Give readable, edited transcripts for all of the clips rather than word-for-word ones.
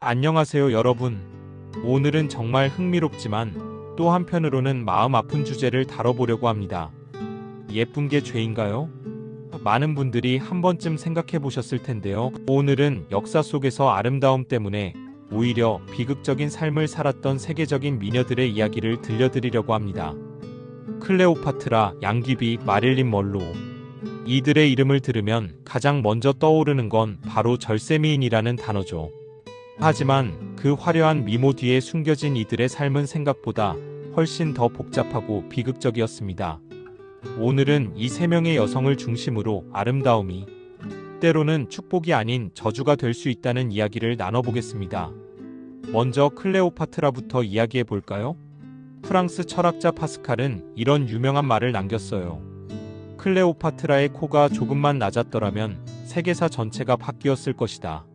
안녕하세요 여러분. 오늘은 정말 흥미롭지만 또 한편으로는 마음 아픈 주제를 다뤄보려고 합니다. 예쁜 게 죄인가요? 많은 분들이 한 번쯤 생각해 보셨을 텐데요. 오늘은 역사 속에서 아름다움 때문에 오히려 비극적인 삶을 살았던 세계적인 미녀들의 이야기를 들려드리려고 합니다. 클레오파트라, 양귀비, 마릴린 먼로. 이들의 이름을 들으면 가장 먼저 떠오르는 건 바로 절세미인이라는 단어죠. 하지만 그 화려한 미모 뒤에 숨겨진 이들의 삶은 생각보다 훨씬 더 복잡하고 비극적이었습니다. 오늘은 이 세 명의 여성을 중심으로 아름다움이 때로는 축복이 아닌 저주가 될 수 있다는 이야기를 나눠보겠습니다. 먼저 클레오파트라부터 이야기해 볼까요? 프랑스 철학자 파스칼은 이런 유명한 말을 남겼어요. 클레오파트라의 코가 조금만 낮았더라면 세계사 전체가 바뀌었을 것이다.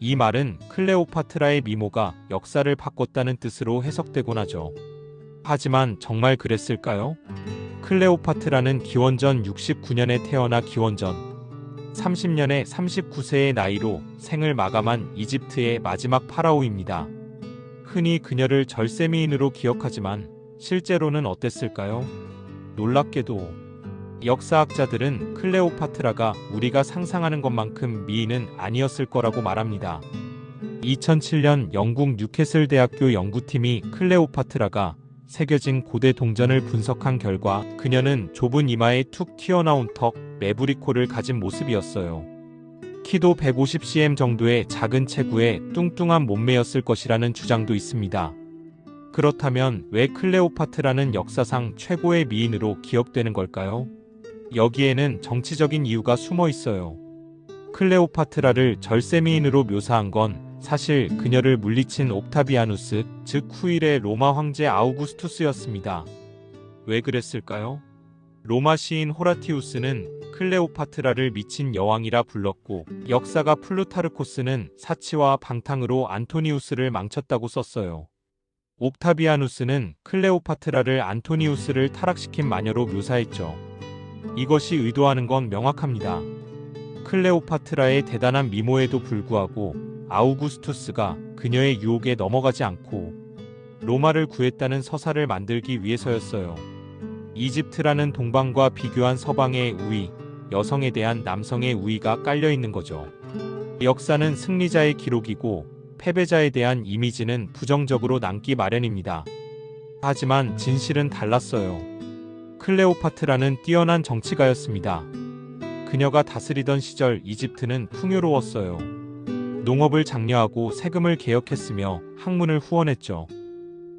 이 말은 클레오파트라의 미모가 역사를 바꿨다는 뜻으로 해석되곤 하죠. 하지만 정말 그랬을까요? 클레오파트라는 기원전 69년에 태어나 기원전 30년에 39세의 나이로 생을 마감한 이집트의 마지막 파라오입니다. 흔히 그녀를 절세미인으로 기억하지만 실제로는 어땠을까요? 놀랍게도 역사학자들은 클레오파트라가 우리가 상상하는 것만큼 미인은 아니었을 거라고 말합니다. 2007년 영국 뉴캐슬 대학교 연구팀이 클레오파트라가 새겨진 고대 동전을 분석한 결과 그녀는 좁은 이마에 툭 튀어나온 턱, 매부리 코를 가진 모습이었어요. 키도 150cm 정도의 작은 체구에 뚱뚱한 몸매였을 것이라는 주장도 있습니다. 그렇다면 왜 클레오파트라는 역사상 최고의 미인으로 기억되는 걸까요? 여기에는 정치적인 이유가 숨어 있어요. 클레오파트라를 절세미인으로 묘사한 건 사실 그녀를 물리친 옥타비아누스, 즉 후일의 로마 황제 아우구스투스였습니다. 왜 그랬을까요? 로마 시인 호라티우스는 클레오파트라를 미친 여왕이라 불렀고 역사가 플루타르코스는 사치와 방탕으로 안토니우스를 망쳤다고 썼어요. 옥타비아누스는 클레오파트라를 안토니우스를 타락시킨 마녀로 묘사했죠. 이것이 의도하는 건 명확합니다. 클레오파트라의 대단한 미모에도 불구하고 아우구스투스가 그녀의 유혹에 넘어가지 않고 로마를 구했다는 서사를 만들기 위해서였어요. 이집트라는 동방과 비교한 서방의 우위, 여성에 대한 남성의 우위가 깔려 있는 거죠. 역사는 승리자의 기록이고 패배자에 대한 이미지는 부정적으로 남기 마련입니다. 하지만 진실은 달랐어요. 클레오파트라는 뛰어난 정치가였습니다. 그녀가 다스리던 시절 이집트는 풍요로웠어요. 농업을 장려하고 세금을 개혁했으며 학문을 후원했죠.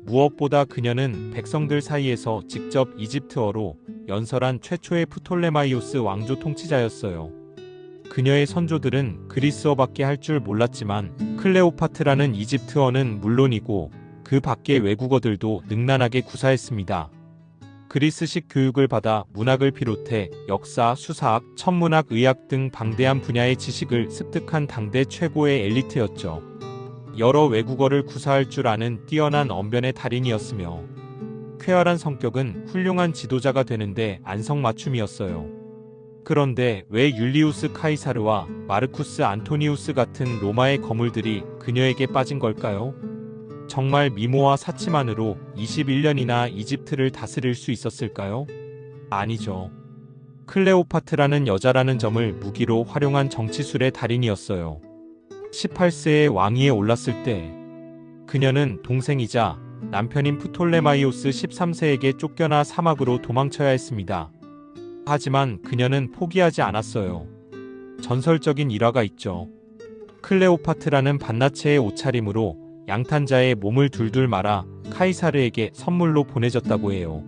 무엇보다 그녀는 백성들 사이에서 직접 이집트어로 연설한 최초의 프톨레마이오스 왕조 통치자였어요. 그녀의 선조들은 그리스어밖에 할 줄 몰랐지만 클레오파트라는 이집트어는 물론이고 그 밖의 외국어들도 능란하게 구사했습니다. 그리스식 교육을 받아 문학을 비롯해 역사, 수사학, 천문학, 의학 등 방대한 분야의 지식을 습득한 당대 최고의 엘리트였죠. 여러 외국어를 구사할 줄 아는 뛰어난 언변의 달인이었으며 쾌활한 성격은 훌륭한 지도자가 되는데 안성맞춤이었어요. 그런데 왜 율리우스 카이사르와 마르쿠스 안토니우스 같은 로마의 거물들이 그녀에게 빠진 걸까요? 정말 미모와 사치만으로 21년이나 이집트를 다스릴 수 있었을까요? 아니죠. 클레오파트라는 여자라는 점을 무기로 활용한 정치술의 달인이었어요. 18세에 왕위에 올랐을 때 그녀는 동생이자 남편인 프톨레마이오스 13세에게 쫓겨나 사막으로 도망쳐야 했습니다. 하지만 그녀는 포기하지 않았어요. 전설적인 일화가 있죠. 클레오파트라는 반나체의 옷차림으로 양탄자의 몸을 둘둘 말아 카이사르에게 선물로 보내줬다고 해요.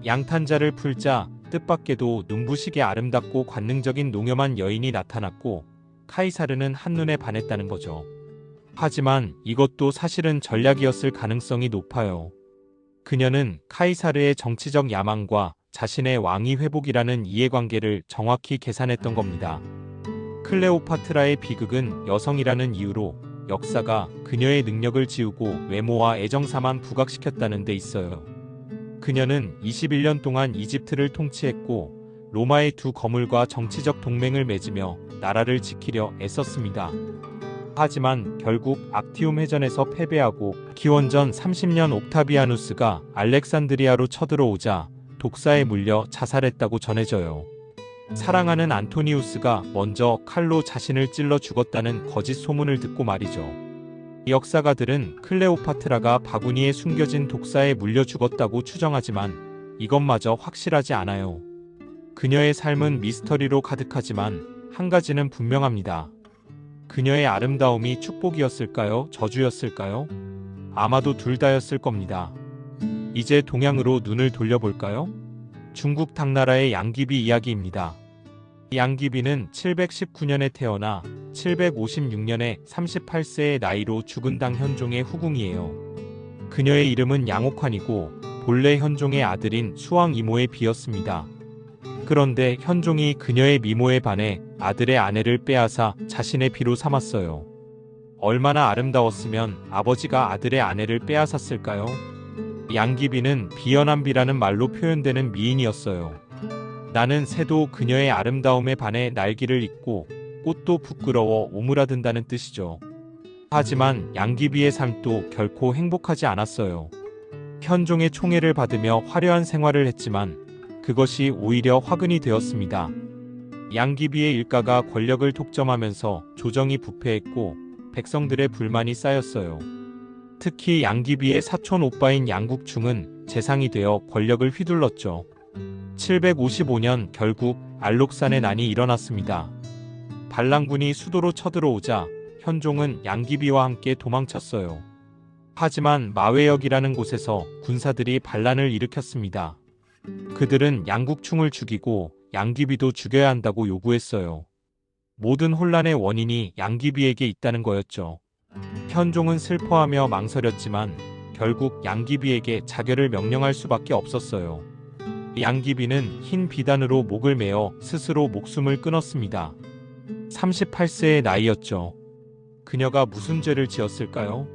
양탄자를 풀자 뜻밖에도 눈부시게 아름답고 관능적인 농염한 여인이 나타났고 카이사르는 한눈에 반했다는 거죠. 하지만 이것도 사실은 전략이었을 가능성이 높아요. 그녀는 카이사르의 정치적 야망과 자신의 왕위 회복이라는 이해관계를 정확히 계산했던 겁니다. 클레오파트라의 비극은 여성이라는 이유로 역사가 그녀의 능력을 지우고 외모와 애정사만 부각시켰다는 데 있어요. 그녀는 21년 동안 이집트를 통치했고 로마의 두 거물과 정치적 동맹을 맺으며 나라를 지키려 애썼습니다. 하지만 결국 악티움 해전에서 패배하고 기원전 30년 옥타비아누스가 알렉산드리아로 쳐들어오자 독사에 물려 자살했다고 전해져요. 사랑하는 안토니우스가 먼저 칼로 자신을 찔러 죽었다는 거짓 소문을 듣고 말이죠. 역사가들은 클레오파트라가 바구니에 숨겨진 독사에 물려 죽었다고 추정하지만 이것마저 확실하지 않아요. 그녀의 삶은 미스터리로 가득하지만 한 가지는 분명합니다. 그녀의 아름다움이 축복이었을까요? 저주였을까요? 아마도 둘 다였을 겁니다. 이제 동양으로 눈을 돌려볼까요? 중국 당나라의 양귀비 이야기입니다. 양귀비는 719년에 태어나 756년에 38세의 나이로 죽은 당 현종의 후궁이에요. 그녀의 이름은 양옥환이고 본래 현종의 아들인 수왕 이모의 비였습니다. 그런데 현종이 그녀의 미모에 반해 아들의 아내를 빼앗아 자신의 비로 삼았어요. 얼마나 아름다웠으면 아버지가 아들의 아내를 빼앗았을까요? 양귀비는 비연한 비라는 말로 표현되는 미인이었어요. 나는 새도 그녀의 아름다움에 반해 날기를 잇고 꽃도 부끄러워 오므라든다는 뜻이죠. 하지만 양귀비의 삶도 결코 행복하지 않았어요. 현종의 총애를 받으며 화려한 생활을 했지만 그것이 오히려 화근이 되었습니다. 양귀비의 일가가 권력을 독점하면서 조정이 부패했고 백성들의 불만이 쌓였어요. 특히 양귀비의 사촌 오빠인 양국충은 재상이 되어 권력을 휘둘렀죠. 755년 결국 알록산의 난이 일어났습니다. 반란군이 수도로 쳐들어오자 현종은 양귀비와 함께 도망쳤어요. 하지만 마회역이라는 곳에서 군사들이 반란을 일으켰습니다. 그들은 양국충을 죽이고 양귀비도 죽여야 한다고 요구했어요. 모든 혼란의 원인이 양귀비에게 있다는 거였죠. 현종은 슬퍼하며 망설였지만 결국 양귀비에게 자결을 명령할 수밖에 없었어요. 양귀비는 흰 비단으로 목을 메어 스스로 목숨을 끊었습니다. 38세의 나이였죠. 그녀가 무슨 죄를 지었을까요?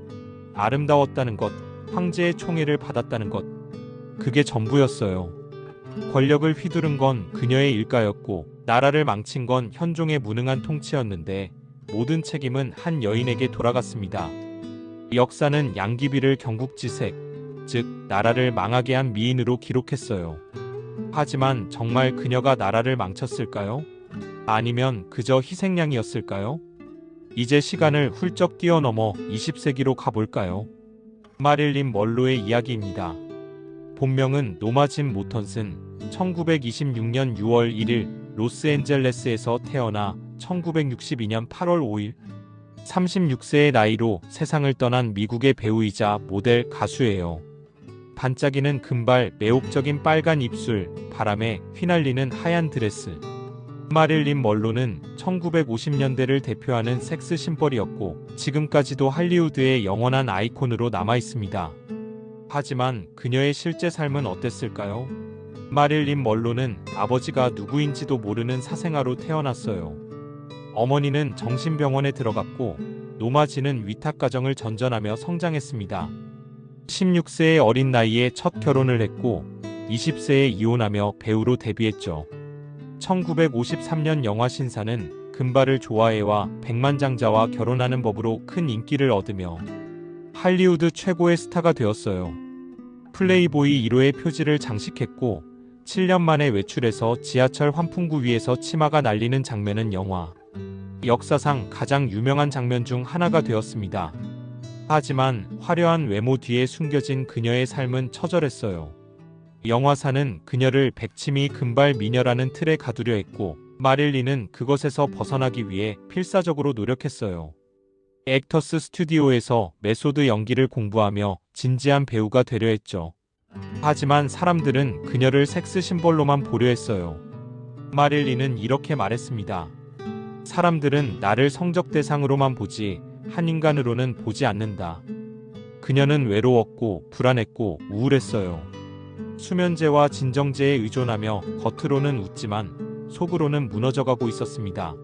아름다웠다는 것, 황제의 총애를 받았다는 것, 그게 전부였어요. 권력을 휘두른 건 그녀의 일가였고 나라를 망친 건 현종의 무능한 통치였는데 모든 책임은 한 여인에게 돌아갔습니다. 역사는 양귀비를 경국지색, 즉 나라를 망하게 한 미인으로 기록했어요. 하지만 정말 그녀가 나라를 망쳤을까요? 아니면 그저 희생양이었을까요? 이제 시간을 훌쩍 뛰어넘어 20세기로 가볼까요? 마릴린 먼로의 이야기입니다. 본명은 노마 짐 모턴슨, 1926년 6월 1일 로스앤젤레스에서 태어나 1962년 8월 5일 36세의 나이로 세상을 떠난 미국의 배우이자 모델 가수예요. 반짝이는 금발, 매혹적인 빨간 입술, 바람에 휘날리는 하얀 드레스. 마릴린 먼로는 1950년대를 대표하는 섹스 심벌이었고 지금까지도 할리우드의 영원한 아이콘으로 남아있습니다. 하지만 그녀의 실제 삶은 어땠을까요? 마릴린 먼로는 아버지가 누구인지도 모르는 사생아로 태어났어요. 어머니는 정신병원에 들어갔고 노마진은 위탁가정을 전전하며 성장했습니다. 16세의 어린 나이에 첫 결혼을 했고 20세에 이혼하며 배우로 데뷔했죠. 1953년 영화 신사는 금발을 좋아해와 백만장자와 결혼하는 법으로 큰 인기를 얻으며 할리우드 최고의 스타가 되었어요. 플레이보이 1호의 표지를 장식했고 7년 만에 외출해서 지하철 환풍구 위에서 치마가 날리는 장면은 영화 역사상 가장 유명한 장면 중 하나가 되었습니다. 하지만 화려한 외모 뒤에 숨겨진 그녀의 삶은 처절했어요. 영화사는 그녀를 백치미 금발 미녀라는 틀에 가두려 했고 마릴린은 그것에서 벗어나기 위해 필사적으로 노력했어요. 액터스 스튜디오에서 메소드 연기를 공부하며 진지한 배우가 되려 했죠. 하지만 사람들은 그녀를 섹스 심벌로만 보려 했어요. 마릴린은 이렇게 말했습니다. 사람들은 나를 성적 대상으로만 보지 한 인간으로는 보지 않는다. 그녀는 외로웠고 불안했고 우울했어요. 수면제와 진정제에 의존하며 겉으로는 웃지만 속으로는 무너져가고 있었습니다.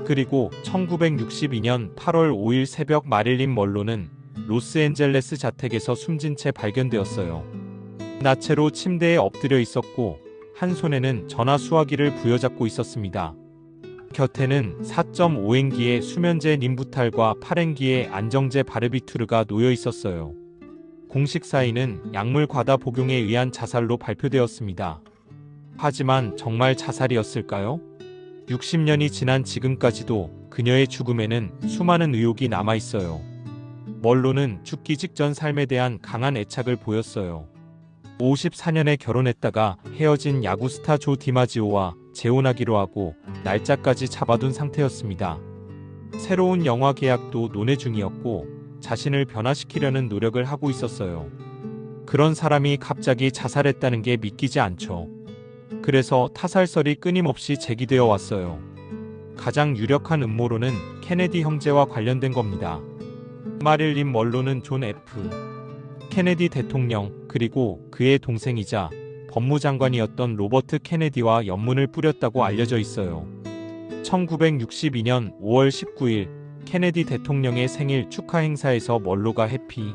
그리고 1962년 8월 5일 새벽 마릴린 먼로는 로스앤젤레스 자택에서 숨진 채 발견되었어요. 나체로 침대에 엎드려 있었고 한 손에는 전화 수화기를 부여잡고 있었습니다. 곁에는 4.5행기의 수면제 림부탈과 8행기의 안정제 바르비투르가 놓여 있었어요. 공식 사인은 약물 과다 복용에 의한 자살로 발표되었습니다. 하지만 정말 자살이었을까요? 60년이 지난 지금까지도 그녀의 죽음에는 수많은 의혹이 남아 있어요. 멀로는 죽기 직전 삶에 대한 강한 애착을 보였어요. 54년에 결혼했다가 헤어진 야구 스타 조 디마지오와 재혼하기로 하고 날짜까지 잡아둔 상태였습니다. 새로운 영화 계약도 논의 중이었고 자신을 변화시키려는 노력을 하고 있었어요. 그런 사람이 갑자기 자살했다는 게 믿기지 않죠. 그래서 타살설이 끊임없이 제기되어 왔어요. 가장 유력한 음모론은 케네디 형제와 관련된 겁니다. 마릴린 먼로는 존 F. 케네디 대통령 그리고 그의 동생이자 법무장관이었던 로버트 케네디와 연문을 뿌렸다고 알려져 있어요. 1962년 5월 19일 케네디 대통령의 생일 축하 행사에서 먼로가 해피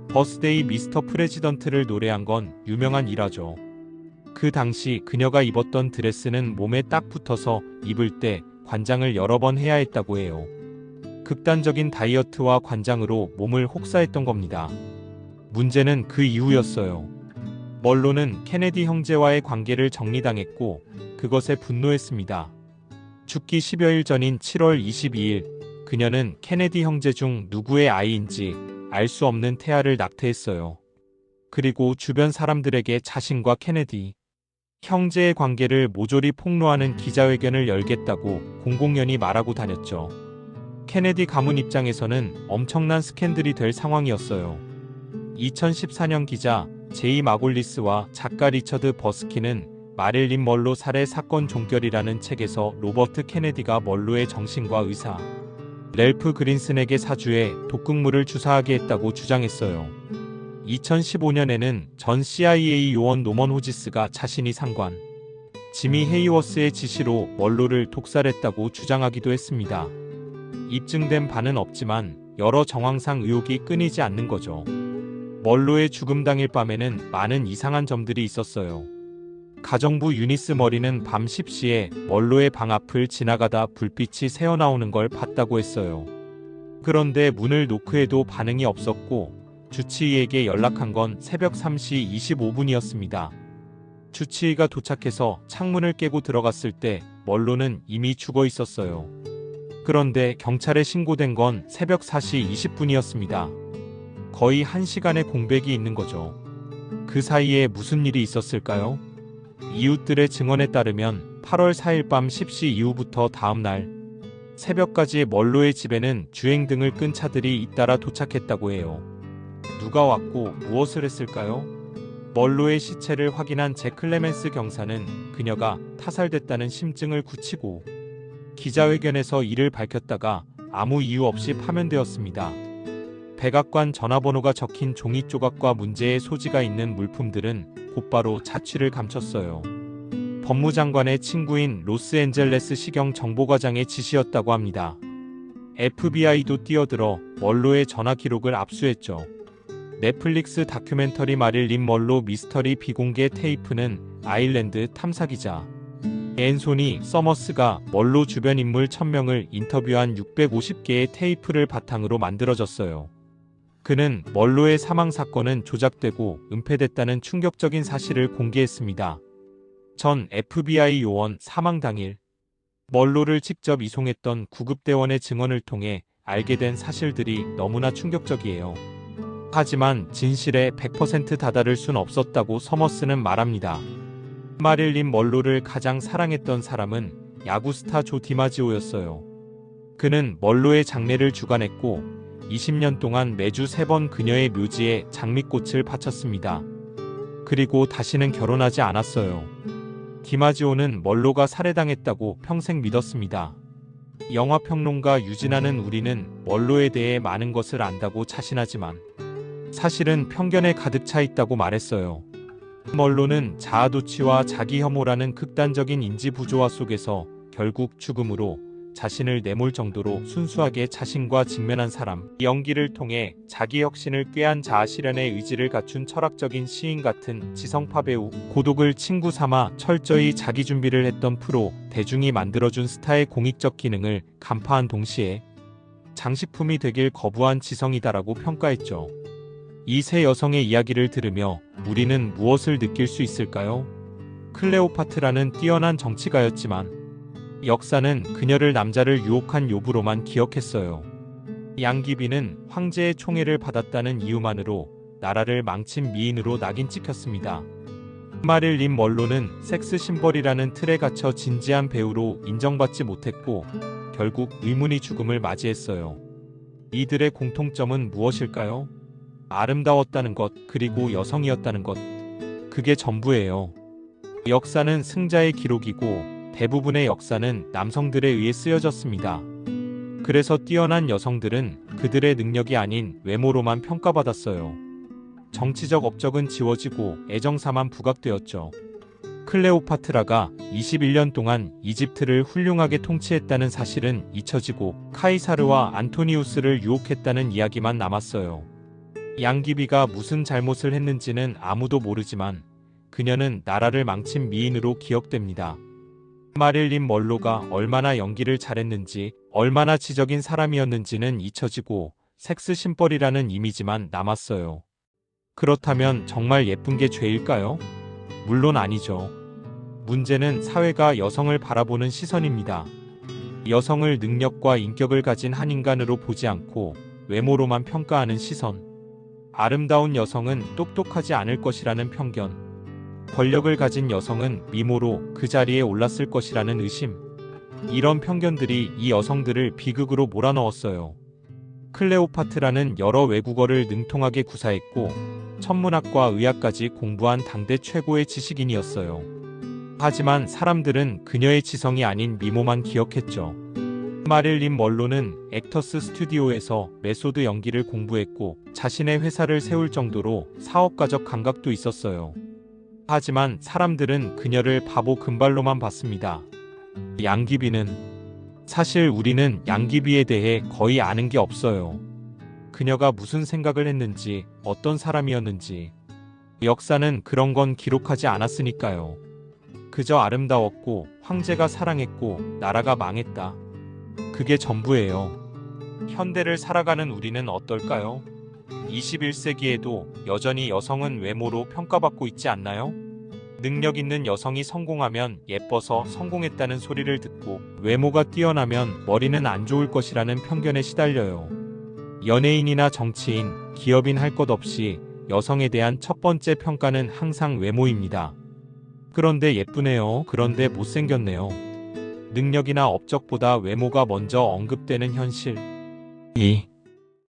버스데이 미스터 프레지던트를 노래한 건 유명한 일화죠. 그 당시 그녀가 입었던 드레스는 몸에 딱 붙어서 입을 때 관장을 여러 번 해야 했다고 해요. 극단적인 다이어트와 관장으로 몸을 혹사했던 겁니다. 문제는 그 이후였어요. 먼로는 케네디 형제와의 관계를 정리당했고 그것에 분노했습니다. 죽기 10여일 전인 7월 22일 그녀는 케네디 형제 중 누구의 아이인지 알 수 없는 태아를 낙태했어요. 그리고 주변 사람들에게 자신과 케네디 형제의 관계를 모조리 폭로하는 기자회견을 열겠다고 공공연히 말하고 다녔죠. 케네디 가문 입장에서는 엄청난 스캔들이 될 상황이었어요. 2014년 기자 제이 마골리스와 작가 리처드 버스키는 마릴린 먼로 살해 사건 종결이라는 책에서 로버트 케네디가 먼로의 정신과 의사 랠프 그린슨에게 사주해 독극물을 주사하게 했다고 주장했어요. 2015년에는 전 CIA 요원 노먼 호지스가 자신이 상관 지미 헤이워스의 지시로 먼로를 독살했다고 주장하기도 했습니다. 입증된 바는 없지만 여러 정황상 의혹이 끊이지 않는 거죠. 먼로의 죽음 당일 밤에는 많은 이상한 점들이 있었어요. 가정부 유니스 머리는 밤 10시에 먼로의 방 앞을 지나가다 불빛이 새어나오는 걸 봤다고 했어요. 그런데 문을 노크해도 반응이 없었고 주치의에게 연락한 건 새벽 3시 25분이었습니다. 주치의가 도착해서 창문을 깨고 들어갔을 때 먼로는 이미 죽어 있었어요. 그런데 경찰에 신고된 건 새벽 4시 20분이었습니다. 거의 1시간의 공백이 있는 거죠. 그 사이에 무슨 일이 있었을까요? 이웃들의 증언에 따르면 8월 4일 밤 10시 이후부터 다음날 새벽까지 먼로의 집에는 주행등을 끈 차들이 잇따라 도착했다고 해요. 누가 왔고 무엇을 했을까요? 먼로의 시체를 확인한 잭 클레멘스 경사는 그녀가 타살됐다는 심증을 굳히고 기자회견에서 이를 밝혔다가 아무 이유 없이 파면되었습니다. 백악관 전화번호가 적힌 종이 조각과 문제의 소지가 있는 물품들은 곧바로 자취를 감췄어요. 법무장관의 친구인 로스앤젤레스 시경 정보과장의 지시였다고 합니다. FBI도 뛰어들어 먼로의 전화 기록을 압수했죠. 넷플릭스 다큐멘터리 마릴린 먼로 미스터리 비공개 테이프는 아일랜드 탐사기자 앤소니 서머스가 먼로 주변 인물 1000명을 인터뷰한 650개의 테이프를 바탕으로 만들어졌어요. 그는 먼로의 사망 사건은 조작되고 은폐됐다는 충격적인 사실을 공개했습니다. 전 FBI 요원 사망 당일 먼로를 직접 이송했던 구급대원의 증언을 통해 알게 된 사실들이 너무나 충격적이에요. 하지만 진실에 100% 다다를 순 없었다고 서머스는 말합니다. 마릴린 먼로를 가장 사랑했던 사람은 야구 스타 조 디마지오였어요. 그는 먼로의 장례를 주관했고 20년 동안 매주 3번 그녀의 묘지에 장미꽃을 바쳤습니다. 그리고 다시는 결혼하지 않았어요. 디마지오는 먼로가 살해당했다고 평생 믿었습니다. 영화평론가 유진아는 우리는 먼로에 대해 많은 것을 안다고 자신하지만 사실은 편견에 가득 차 있다고 말했어요. 먼로는 자아도취와 자기 혐오라는 극단적인 인지 부조화 속에서 결국 죽음으로 자신을 내몰 정도로 순수하게 자신과 직면한 사람. 이 연기를 통해 자기 혁신을 꾀한 자아 실현의 의지를 갖춘 철학적인 시인 같은 지성파 배우. 고독을 친구 삼아 철저히 자기 준비를 했던 프로. 대중이 만들어준 스타의 공익적 기능을 간파한 동시에 장식품이 되길 거부한 지성이다라고 평가했죠. 이 세 여성의 이야기를 들으며 우리는 무엇을 느낄 수 있을까요? 클레오파트라는 뛰어난 정치가였지만 역사는 그녀를 남자를 유혹한 요부로만 기억했어요. 양귀비는 황제의 총애를 받았다는 이유만으로 나라를 망친 미인으로 낙인 찍혔습니다. 마릴린 먼로는 섹스 심벌이라는 틀에 갇혀 진지한 배우로 인정받지 못했고 결국 의문의 죽음을 맞이했어요. 이들의 공통점은 무엇일까요? 아름다웠다는 것, 그리고 여성이었다는 것. 그게 전부예요. 역사는 승자의 기록이고 대부분의 역사는 남성들에 의해 쓰여졌습니다. 그래서 뛰어난 여성들은 그들의 능력이 아닌 외모로만 평가받았어요. 정치적 업적은 지워지고 애정사만 부각되었죠. 클레오파트라가 21년 동안 이집트를 훌륭하게 통치했다는 사실은 잊혀지고 카이사르와 안토니우스를 유혹했다는 이야기만 남았어요. 양귀비가 무슨 잘못을 했는지는 아무도 모르지만 그녀는 나라를 망친 미인으로 기억됩니다. 마릴린 먼로가 얼마나 연기를 잘했는지, 얼마나 지적인 사람이었는지는 잊혀지고 섹스 심벌이라는 이미지만 남았어요. 그렇다면 정말 예쁜 게 죄일까요? 물론 아니죠. 문제는 사회가 여성을 바라보는 시선입니다. 여성을 능력과 인격을 가진 한 인간으로 보지 않고 외모로만 평가하는 시선. 아름다운 여성은 똑똑하지 않을 것이라는 편견. 권력을 가진 여성은 미모로 그 자리에 올랐을 것이라는 의심. 이런 편견들이 이 여성들을 비극으로 몰아넣었어요. 클레오파트라는 여러 외국어를 능통하게 구사했고 천문학과 의학까지 공부한 당대 최고의 지식인이었어요. 하지만 사람들은 그녀의 지성이 아닌 미모만 기억했죠. 마릴린 먼로는 액터스 스튜디오에서 메소드 연기를 공부했고 자신의 회사를 세울 정도로 사업가적 감각도 있었어요. 하지만 사람들은 그녀를 바보 금발로만 봤습니다. 양귀비는 사실 우리는 양귀비에 대해 거의 아는 게 없어요. 그녀가 무슨 생각을 했는지, 어떤 사람이었는지. 역사는 그런 건 기록하지 않았으니까요. 그저 아름다웠고 황제가 사랑했고 나라가 망했다. 그게 전부예요. 현대를 살아가는 우리는 어떨까요? 21세기에도 여전히 여성은 외모로 평가받고 있지 않나요? 능력 있는 여성이 성공하면 예뻐서 성공했다는 소리를 듣고 외모가 뛰어나면 머리는 안 좋을 것이라는 편견에 시달려요. 연예인이나 정치인, 기업인 할 것 없이 여성에 대한 첫 번째 평가는 항상 외모입니다. 그런데 예쁘네요. 그런데 못생겼네요. 능력이나 업적보다 외모가 먼저 언급되는 현실. 2.